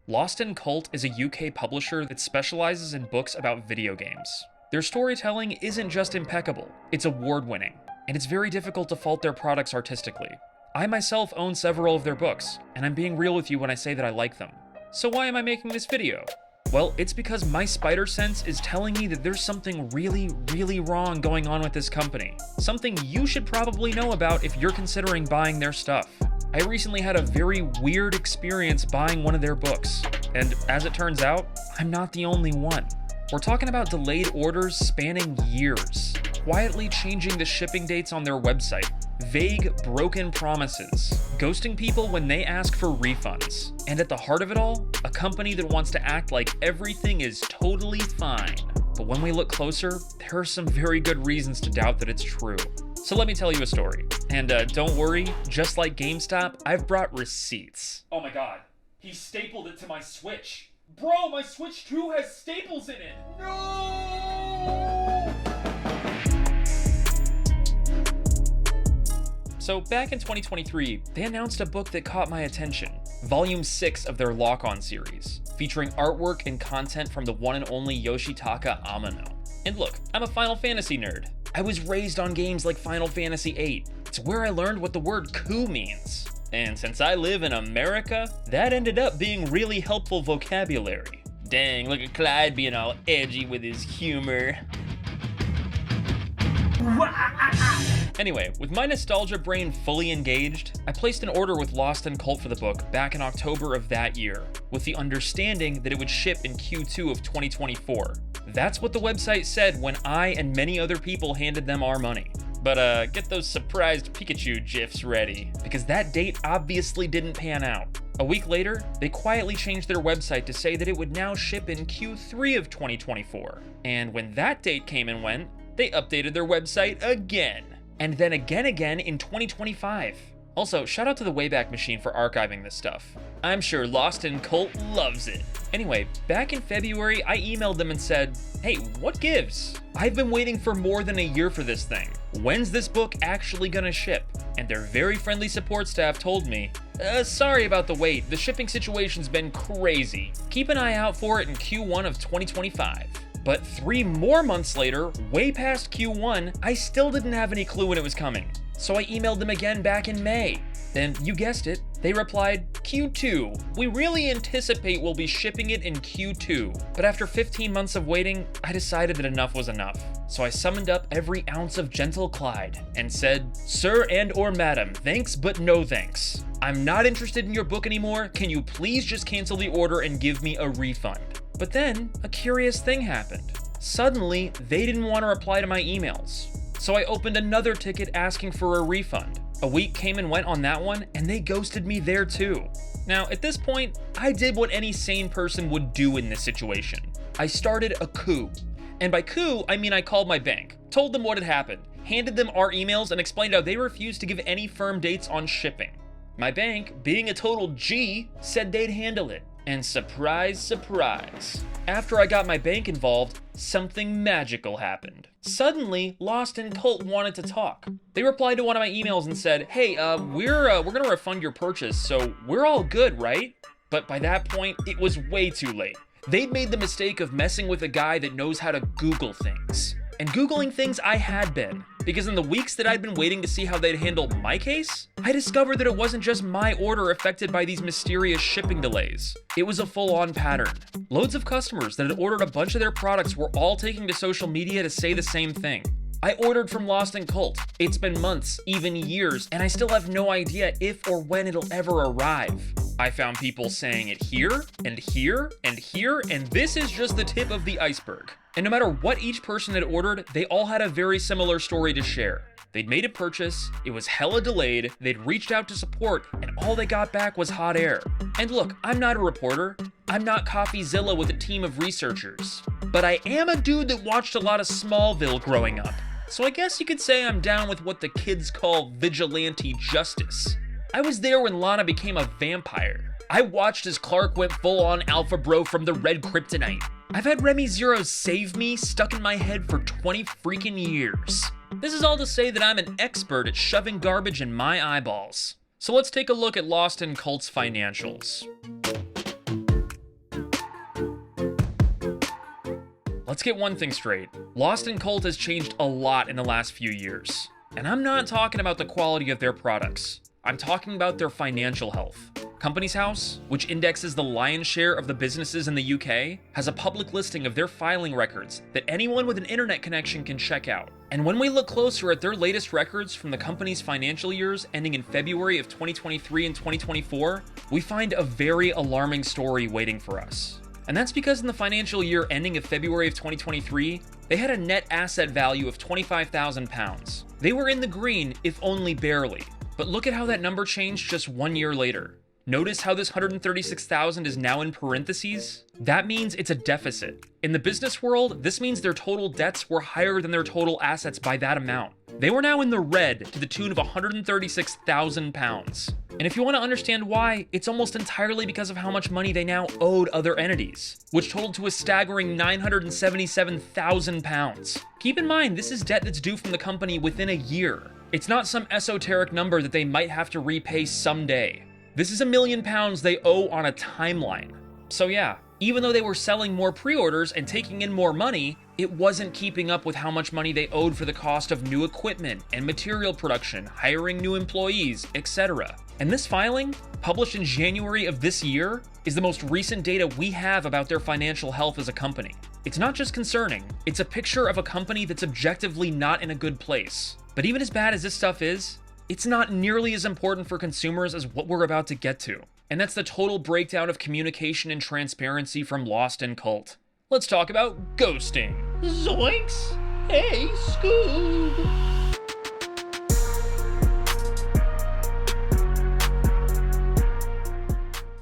Lost in Cult is a UK publisher that specializes in books about video games. Their storytelling isn't just impeccable, it's award-winning, and it's very difficult to fault their products artistically. I myself own several of their books, and I'm being real with you when I say that I like them. So why am I making this video? Well, it's because my spider sense is telling me that there's something really wrong going on with this company. Something you should probably know about if you're considering buying their stuff. I recently had a very weird experience buying one of their books, and as it turns out, I'm not the only one. We're talking about delayed orders spanning years, quietly changing the shipping dates on their website, vague, broken promises, ghosting people when they ask for refunds, and at the heart of it all, a company that wants to act like everything is totally fine. But when we look closer, there are some very good reasons to doubt that it's true. So let me tell you a story. And don't worry, just like GameStop, I've brought receipts. Oh my god, he stapled it to my Switch. Bro, my Switch 2 has staples in it. No! So back in 2023, they announced a book that caught my attention, Volume 6 of their Lock-On series, featuring artwork and content from the one and only Yoshitaka Amano. And look, I'm a Final Fantasy nerd. I was raised on games like Final Fantasy VIII. It's where I learned what the word coup means. And since I live in America, that ended up being really helpful vocabulary. Dang, look at Clyde being all edgy with his humor. Anyway, with my nostalgia brain fully engaged, I placed an order with Lost in Cult for the book back in October of that year, with the understanding that it would ship in Q2 of 2024. That's what the website said when I and many other people handed them our money. But get those surprised Pikachu gifs ready, because that date obviously didn't pan out. A week later, they quietly changed their website to say that it would now ship in Q3 of 2024. And when that date came and went, they updated their website again. And then again in 2025. Also, shout out to the Wayback Machine for archiving this stuff. I'm sure Lost in Cult loves it. Anyway, back in February, I emailed them and said, hey, what gives? I've been waiting for more than a year for this thing. When's this book actually gonna ship? And their very friendly support staff told me, sorry about the wait, the shipping situation's been crazy. Keep an eye out for it in Q1 of 2025. But 3 more months later, way past Q1, I still didn't have any clue when it was coming. So I emailed them again back in May. Then, you guessed it, they replied, Q2. We really anticipate we'll be shipping it in Q2. But after 15 months of waiting, I decided that enough was enough. So I summoned up every ounce of gentle Clyde and said, Sir and or madam, thanks but no thanks. I'm not interested in your book anymore. Can you please just cancel the order and give me a refund? But then, a curious thing happened. Suddenly, they didn't want to reply to my emails. So I opened another ticket asking for a refund. A week came and went on that one, and they ghosted me there too. Now, at this point, I did what any sane person would do in this situation. I started a coup. And by coup, I mean I called my bank, told them what had happened, handed them our emails, and explained how they refused to give any firm dates on shipping. My bank, being a total G, said they'd handle it. And surprise, surprise. After I got my bank involved, something magical happened. Suddenly, Lost in Cult wanted to talk. They replied to one of my emails and said, hey, we're gonna refund your purchase, so we're all good, right? But by that point, it was way too late. They'd made the mistake of messing with a guy that knows how to Google things. And Googling things I had been, because in the weeks that I'd been waiting to see how they'd handle my case, I discovered that it wasn't just my order affected by these mysterious shipping delays. It was a full-on pattern. Loads of customers that had ordered a bunch of their products were all taking to social media to say the same thing. I ordered from Lost in Cult. It's been months, even years, and I still have no idea if or when it'll ever arrive. I found people saying it here, and here, and here, and this is just the tip of the iceberg. And no matter what each person had ordered, they all had a very similar story to share. They'd made a purchase, it was hella delayed, they'd reached out to support, and all they got back was hot air. And look, I'm not a reporter. I'm not CoffeeZilla with a team of researchers. But I am a dude that watched a lot of Smallville growing up. So I guess you could say I'm down with what the kids call vigilante justice. I was there when Lana became a vampire. I watched as Clark went full-on alpha bro from the red kryptonite. I've had Remy Zero's Save Me stuck in my head for 20 freaking years. This is all to say that I'm an expert at shoving garbage in my eyeballs. So let's take a look at Lost in Cult's financials. Let's get one thing straight. Lost & Colt has changed a lot in the last few years. And I'm not talking about the quality of their products. I'm talking about their financial health. Companies House, which indexes the lion's share of the businesses in the UK, has a public listing of their filing records that anyone with an internet connection can check out. And when we look closer at their latest records from the company's financial years ending in February of 2023 and 2024, we find a very alarming story waiting for us. And that's because in the financial year ending of February of 2023, they had a net asset value of £25,000. They were in the green, if only barely. But look at how that number changed just 1 year later. Notice how this 136,000 is now in parentheses? That means it's a deficit. In the business world, this means their total debts were higher than their total assets by that amount. They were now in the red to the tune of £136,000. And if you want to understand why, it's almost entirely because of how much money they now owed other entities, which totaled to a staggering £977,000. Keep in mind, this is debt that's due from the company within a year. It's not some esoteric number that they might have to repay someday. This is £1 million they owe on a timeline. So yeah, even though they were selling more pre-orders and taking in more money, it wasn't keeping up with how much money they owed for the cost of new equipment and material production, hiring new employees, etc. And this filing, published in January of this year, is the most recent data we have about their financial health as a company. It's not just concerning, it's a picture of a company that's objectively not in a good place. But even as bad as this stuff is, it's not nearly as important for consumers as what we're about to get to. And that's the total breakdown of communication and transparency from Lost & Colt. Let's talk about ghosting. Zoinks! Hey, Scoob!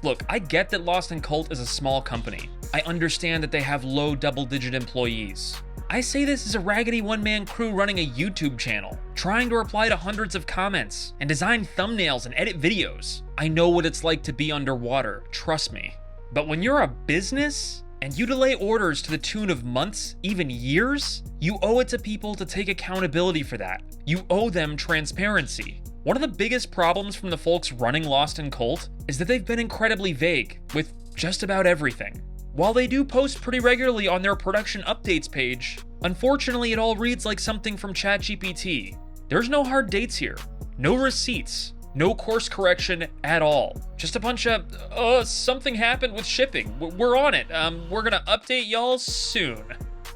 Look, I get that Lost & Colt is a small company. I understand that they have low double-digit employees. I say this as a raggedy one-man crew running a YouTube channel, trying to reply to hundreds of comments, and design thumbnails and edit videos. I know what it's like to be underwater, trust me. But when you're a business, and you delay orders to the tune of months, even years, you owe it to people to take accountability for that. You owe them transparency. One of the biggest problems from the folks running Lost & Colt is that they've been incredibly vague with just about everything. While they do post pretty regularly on their production updates page, unfortunately it all reads like something from ChatGPT. There's no hard dates here, no receipts, no course correction at all. Just a bunch of, something happened with shipping. We're on it. We're gonna update y'all soon.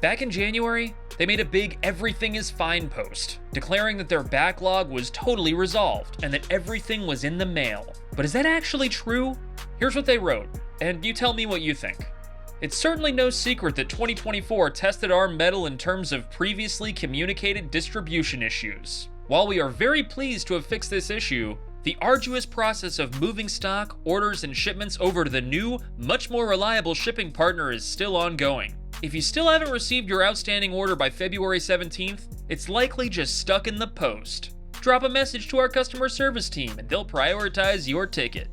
Back in January, they made a big everything is fine post, declaring that their backlog was totally resolved and that everything was in the mail. But is that actually true? Here's what they wrote, and you tell me what you think. It's certainly no secret that 2024 tested our mettle in terms of previously communicated distribution issues. While we are very pleased to have fixed this issue, the arduous process of moving stock, orders, and shipments over to the new, much more reliable shipping partner is still ongoing. If you still haven't received your outstanding order by February 17th, it's likely just stuck in the post. Drop a message to our customer service team and they'll prioritize your ticket.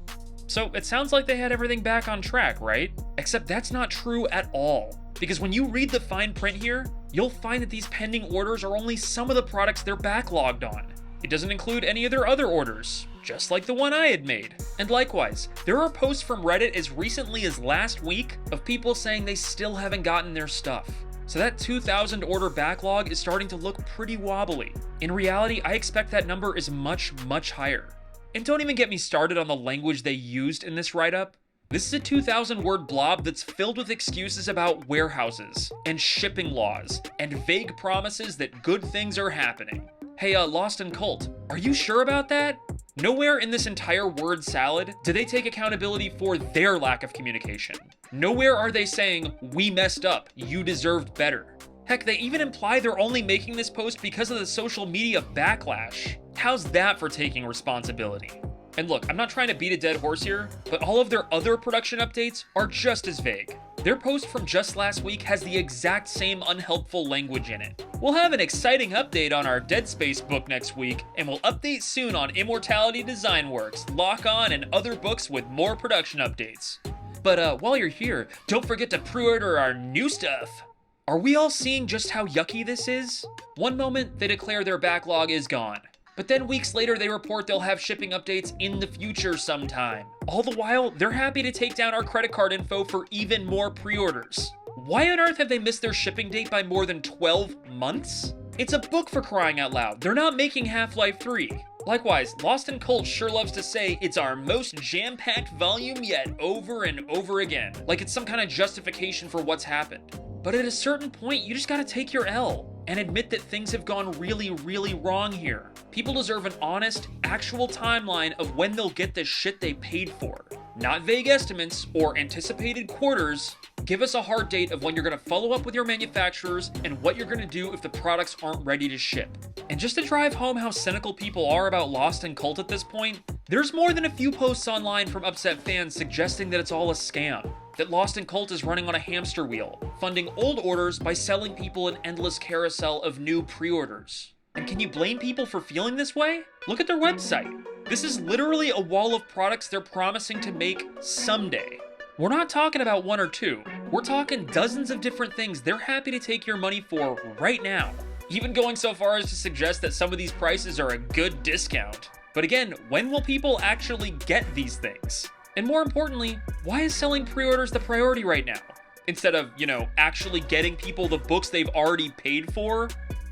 So it sounds like they had everything back on track, right? Except that's not true at all. Because when you read the fine print here, you'll find that these pending orders are only some of the products they're backlogged on. It doesn't include any of their other orders, just like the one I had made. And likewise, there are posts from Reddit as recently as last week of people saying they still haven't gotten their stuff. So that 2,000 order backlog is starting to look pretty wobbly. In reality, I expect that number is much, much higher. And don't even get me started on the language they used in this write-up. This is a 2,000 word blob that's filled with excuses about warehouses and shipping laws and vague promises that good things are happening. Hey, Lost & Colt, are you sure about that? Nowhere in this entire word salad do they take accountability for their lack of communication. Nowhere are they saying, we messed up, you deserved better. Heck, they even imply they're only making this post because of the social media backlash. How's that for taking responsibility? And look, I'm not trying to beat a dead horse here, but all of their other production updates are just as vague. Their post from just last week has the exact same unhelpful language in it. We'll have an exciting update on our Dead Space book next week, and we'll update soon on Immortality Design Works, Lock On, and other books with more production updates. But while you're here, don't forget to pre-order our new stuff. Are we all seeing just how yucky this is? One moment, they declare their backlog is gone. But then weeks later, they report they'll have shipping updates in the future sometime. All the while, they're happy to take down our credit card info for even more pre-orders. Why on earth have they missed their shipping date by more than 12 months? It's a book, for crying out loud. They're not making Half-Life 3. Likewise, Lost in Cult sure loves to say it's our most jam-packed volume yet over and over again, like it's some kind of justification for what's happened. But at a certain point, you just gotta take your L and admit that things have gone really, really wrong here. People deserve an honest, actual timeline of when they'll get the shit they paid for. Not vague estimates or anticipated quarters. Give us a hard date of when you're gonna follow up with your manufacturers and what you're gonna do if the products aren't ready to ship. And just to drive home how cynical people are about Lost in Cult at this point, there's more than a few posts online from upset fans suggesting that it's all a scam. That Lost in Cult is running on a hamster wheel, funding old orders by selling people an endless carousel of new pre-orders. And can you blame people for feeling this way? Look at their website. This is literally a wall of products they're promising to make someday. We're not talking about one or two. We're talking dozens of different things they're happy to take your money for right now. Even going so far as to suggest that some of these prices are a good discount. But again, when will people actually get these things? And more importantly, why is selling pre-orders the priority right now? Instead of, actually getting people the books they've already paid for?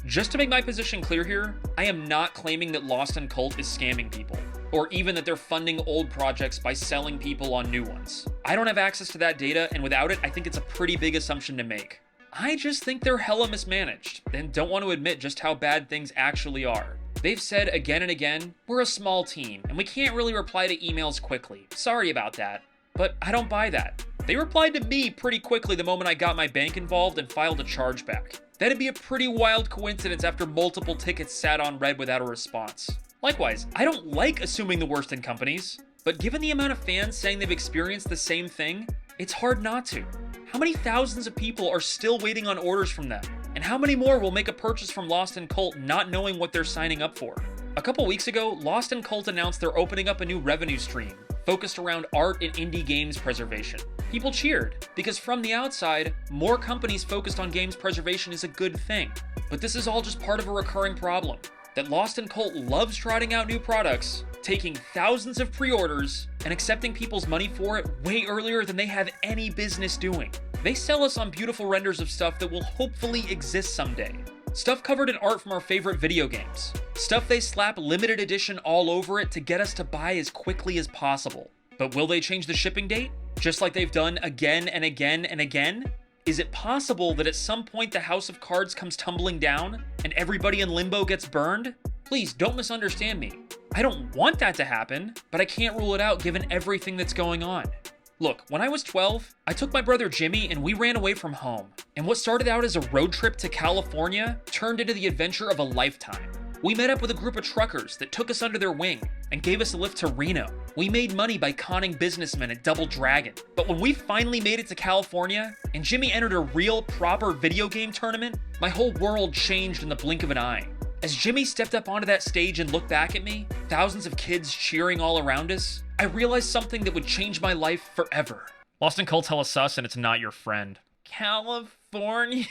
Just to make my position clear here, I am not claiming that Lost in Cult is scamming people, or even that they're funding old projects by selling people on new ones. I don't have access to that data, and without it, I think it's a pretty big assumption to make. I just think they're hella mismanaged, and don't want to admit just how bad things actually are. They've said again and again, we're a small team, and we can't really reply to emails quickly. Sorry about that. But I don't buy that. They replied to me pretty quickly the moment I got my bank involved and filed a chargeback. That'd be a pretty wild coincidence after multiple tickets sat on red without a response. Likewise, I don't like assuming the worst in companies, but given the amount of fans saying they've experienced the same thing, it's hard not to. How many thousands of people are still waiting on orders from them? And how many more will make a purchase from Lost in Cult not knowing what they're signing up for? A couple weeks ago, Lost in Cult announced they're opening up a new revenue stream focused around art and indie games preservation. People cheered, because from the outside, more companies focused on games preservation is a good thing. But this is all just part of a recurring problem, that Lost in Cult loves trotting out new products, taking thousands of pre-orders, and accepting people's money for it way earlier than they have any business doing. They sell us on beautiful renders of stuff that will hopefully exist someday. Stuff covered in art from our favorite video games. Stuff they slap limited edition all over it to get us to buy as quickly as possible. But will they change the shipping date? Just like they've done again and again and again? Is it possible that at some point the House of Cards comes tumbling down and everybody in limbo gets burned? Please don't misunderstand me. I don't want that to happen, but I can't rule it out given everything that's going on. Look, when I was 12, I took my brother Jimmy and we ran away from home. And what started out as a road trip to California turned into the adventure of a lifetime. We met up with a group of truckers that took us under their wing and gave us a lift to Reno. We made money by conning businessmen at Double Dragon. But when we finally made it to California and Jimmy entered a real, proper video game tournament, my whole world changed in the blink of an eye. As Jimmy stepped up onto that stage and looked back at me, thousands of kids cheering all around us, I realized something that would change my life forever. Lost in Cult's hella sus and it's not your friend. California.